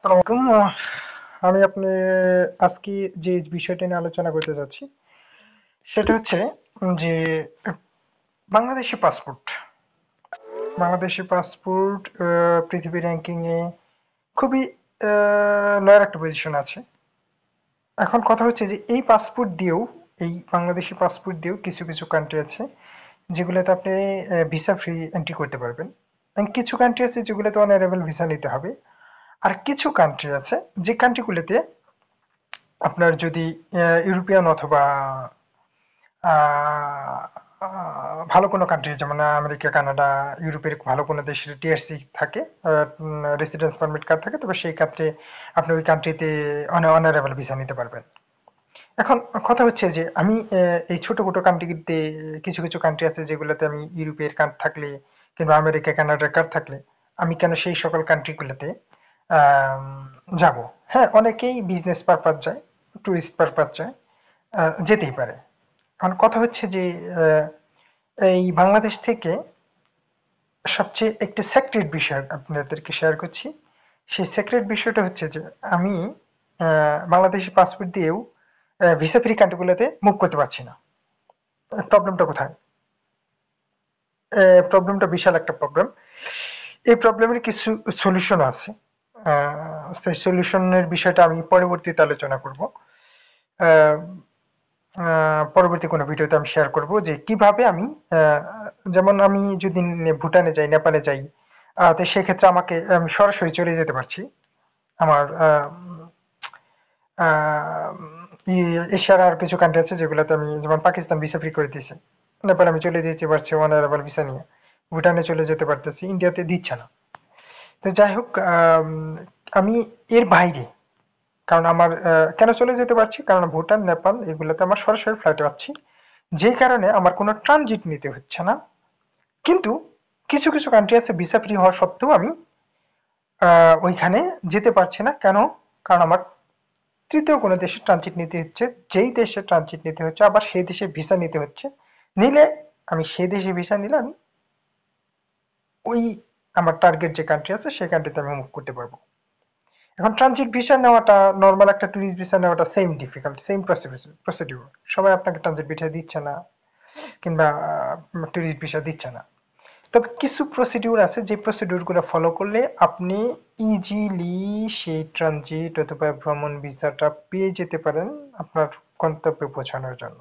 আসসালামু আলাইকুম। আমি আপনি আজকে যে বিষয়টা নিয়ে আলোচনা করতে যাচ্ছি সেটা হচ্ছে যে বাংলাদেশি পাসপোর্ট। বাংলাদেশি পাসপোর্ট পৃথিবীর র্যাঙ্কিং এ খুবই লয়ার একটা পজিশন আছে। এখন কথা হচ্ছে যে এই বাংলাদেশি পাসপোর্ট দিয়েও কিছু কিছু কান্ট্রি আছে যেগুলোতে আপনি ভিসা ফ্রি এন্ট্রি করতে পারবেন, এবং কিছু কান্ট্রি আছে যেগুলোতে অনারেবল ভিসা নিতে হবে। আর কিছু কান্ট্রি আছে যে কান্ট্রিগুলোতে আপনার যদি ইউরোপিয়ান অথবা আহ, ভালো কোনো কান্ট্রি যেমন আমেরিকা, কানাডা, ইউরোপের ভালো কোনো দেশের টিআরসি থাকে, রেসিডেন্স পারমিট কার্ড থাকে, তবে সেই ক্ষেত্রে আপনি ওই কান্ট্রিতে অনারেবল ভিসা নিতে পারবেন। এখন কথা হচ্ছে যে আমি এই ছোট ছোট কান্ট্রিতে কিছু কিছু কান্ট্রি আছে যেগুলোতে আমি ইউরোপের কার্ড থাকলে কিংবা আমেরিকা, কানাডার কার্ড থাকলে আমি কেন সেই সকল কান্ট্রিগুলোতে আম, যাব। হ্যাঁ, অনেকেই বিজনেস পারপাস যায়, ট্যুরিস্ট পারপাস যায়, যেতেই পারে। এখন কথা হচ্ছে যে আহ, এই বাংলাদেশ থেকে সবচেয়ে একটি সেক্রেট বিষয় আপনাদেরকে শেয়ার করছি। সেই সেক্রেট বিষয়টা হচ্ছে যে আমি বাংলাদেশি পাসপোর্ট দিয়েও ভিসা ফ্রি কান্ট্রিগুলোতে মুভ করতে পারছি না। প্রবলেমটা কোথায়? প্রবলেমটা বিশাল একটা প্রবলেম। এই প্রবলেমের কিছু সলিউশন আছে। সেই সলিউশনের বিষয়টা আমি পরবর্তীতে আলোচনা করব। আহ, পরবর্তী কোনো ভিডিওতে আমি শেয়ার করব যে কিভাবে আমি আহ, যেমন আমি যদি ভুটানে যাই, নেপালে যাই, তো সেক্ষেত্রে আমি সরাসরি চলে যেতে পারছি। আমার এশিয়ার আর কিছু কান্ট্রি আছে যেগুলোতে আমি, যেমন পাকিস্তান ভিসা ফ্রি করে দিয়েছে, নেপালে আমি চলে যেতে পারছি অনারেবল ভিসা নিয়ে, ভুটানে চলে যেতে পারতেছি, ইন্ডিয়াতে দিচ্ছে না। তো যাই হোক, আমি এর বাইরে, কারণ আমার কেন চলে যেতে পারছি, কারণ ভুটান, নেপাল এগুলোতে আমার সরাসরি ফ্লাইটে পাচ্ছি, যে কারণে আমার কোনো ট্রানজিট নিতে হচ্ছে না। কিন্তু কিছু কিছু কান্ট্রি আছে ভিসা ফ্রি হওয়া সত্ত্বেও আমি ওইখানে যেতে পারছি না। কেন? কারণ আমার তৃতীয় কোনো দেশে ট্রানজিট নিতে হচ্ছে। যেই দেশে ট্রানজিট নিতে হচ্ছে আবার সেই দেশের ভিসা নিতে হচ্ছে। নিলে আমি সেই দেশে ভিসা নিলে আমি ওই আমার টার্গেট যে কান্ট্রি আছে সেই কান্ট্রিতে আমি মুভ করতে পারবো। এখন ট্রানজিট ভিসা নেওয়াটা, নর্মাল একটা ট্যুরিস্ট ভিসা নেওয়াটা সেম ডিফিকাল্ট, সেম প্রসিডিউর। সবাই আপনাকে ট্রানজিট ভিসা দিচ্ছে না, কিংবা ট্যুরিস্ট ভিসা দিচ্ছে না। তবে কিছু প্রসিডিউর আছে যে প্রসিডিউরগুলো ফলো করলে আপনি ইজিলি সেই ট্রানজিট অথবা ভ্রমণ ভিসাটা পেয়ে যেতে পারেন আপনার গন্তব্যে পৌঁছানোর জন্য।